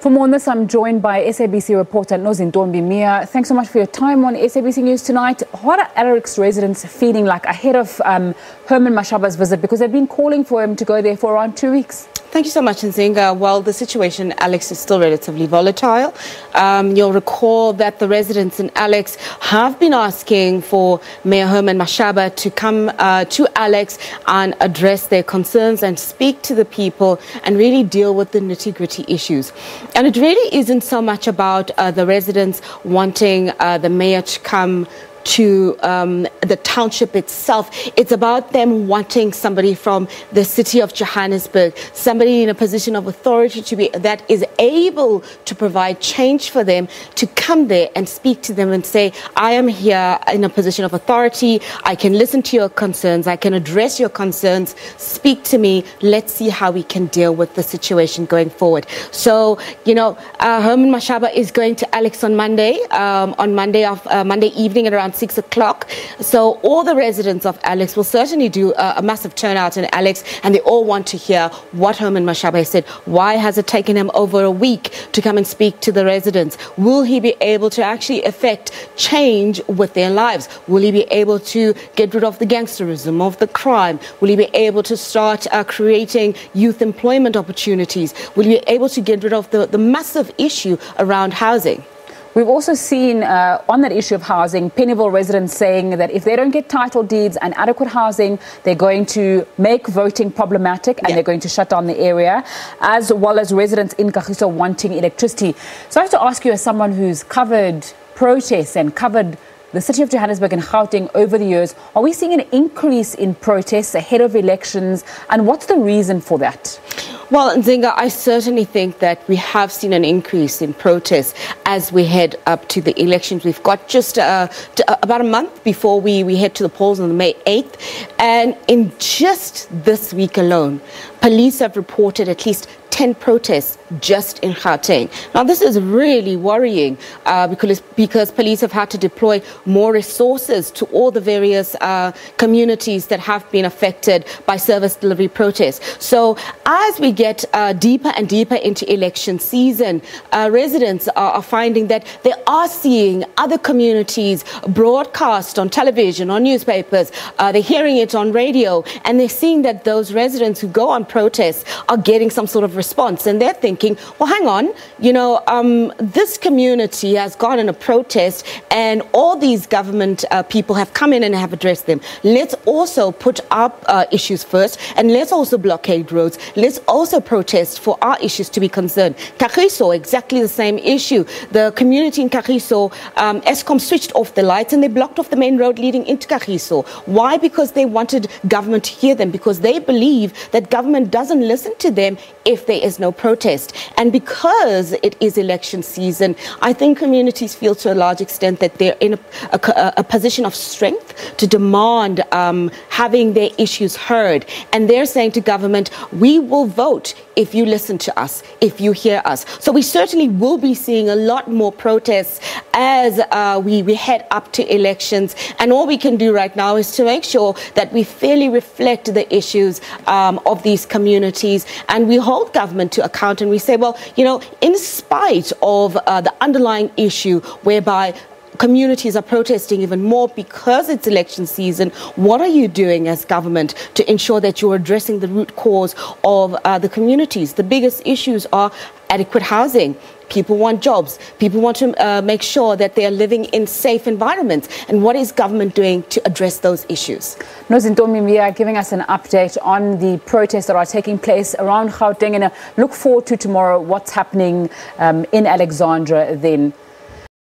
For more on this, I'm joined by SABC reporter Nozintombi Miya. Thanks so much for your time on SABC News tonight. What are Alex residents feeling like ahead of Herman Mashaba's visit? Because they've been calling for him to go there for around 2 weeks. Thank you so much, Nzinga. Well, the situation, Alex, is still relatively volatile. You'll recall that the residents in Alex have been asking for Mayor Herman Mashaba to come to Alex and address their concerns and speak to the people and really deal with the nitty-gritty issues. And it really isn't so much about the residents wanting the mayor to come to the township itself. It's about them wanting somebody from the city of Johannesburg, somebody in a position of authority that is able to provide change for them, to come there and speak to them and say, I am here in a position of authority, I can listen to your concerns, I can address your concerns, speak to me, let's see how we can deal with the situation going forward. So, Herman Mashaba is going to Alex on Monday, Monday evening at around 6 o'clock. So all the residents of Alex will certainly do a massive turnout in Alex, and they all want to hear what Herman Mashaba said. Why has it taken him over a week to come and speak to the residents? Will he be able to actually effect change with their lives? Will he be able to get rid of the gangsterism, of the crime? Will he be able to start creating youth employment opportunities? Will he be able to get rid of the massive issue around housing? We've also seen on that issue of housing, Pennyville residents saying that if they don't get title deeds and adequate housing, they're going to make voting problematic and they're going to shut down the area, as well as residents in Kagiso wanting electricity. So I have to ask you, as someone who's covered protests and covered the city of Johannesburg and Gauteng over the years, are we seeing an increase in protests ahead of elections, and what's the reason for that? Well, Nzinga, I certainly think that we have seen an increase in protests as we head up to the elections. We've got just about a month before we head to the polls on May 8th. And in just this week alone, police have reported at least 10 protests just in Gauteng. Now, this is really worrying because police have had to deploy more resources to all the various communities that have been affected by service delivery protests. So as we get deeper and deeper into election season, residents are finding that they are seeing other communities broadcast on television, on newspapers, they're hearing it on radio, and they're seeing that those residents who go on protests are getting some sort of response, and they're thinking, well, hang on, this community has gone in a protest and all these government people have come in and have addressed them. Let's also put up issues first, and let's also blockade roads. Let's also protest for our issues to be concerned. Kagiso, exactly the same issue. The community in Kagiso, Eskom switched off the lights and they blocked off the main road leading into Kagiso. Why? Because they wanted government to hear them, because they believe that government doesn't listen to them if there is no protest. And because it is election season, I think communities feel to a large extent that they're in a position of strength to demand having their issues heard. And they're saying to government, we will vote if you listen to us, if you hear us. So we certainly will be seeing a lot more protests as we head up to elections. And all we can do right now is to make sure that we fairly reflect the issues of these communities, and we hold government to account, and we say, well, in spite of the underlying issue whereby communities are protesting even more because it's election season, what are you doing as government to ensure that you're addressing the root cause of the communities? The biggest issues are adequate housing. People want jobs. People want to make sure that they are living in safe environments. And what is government doing to address those issues? Nozintombi Miya giving us an update on the protests that are taking place around Gauteng, and look forward to tomorrow what's happening in Alexandra then.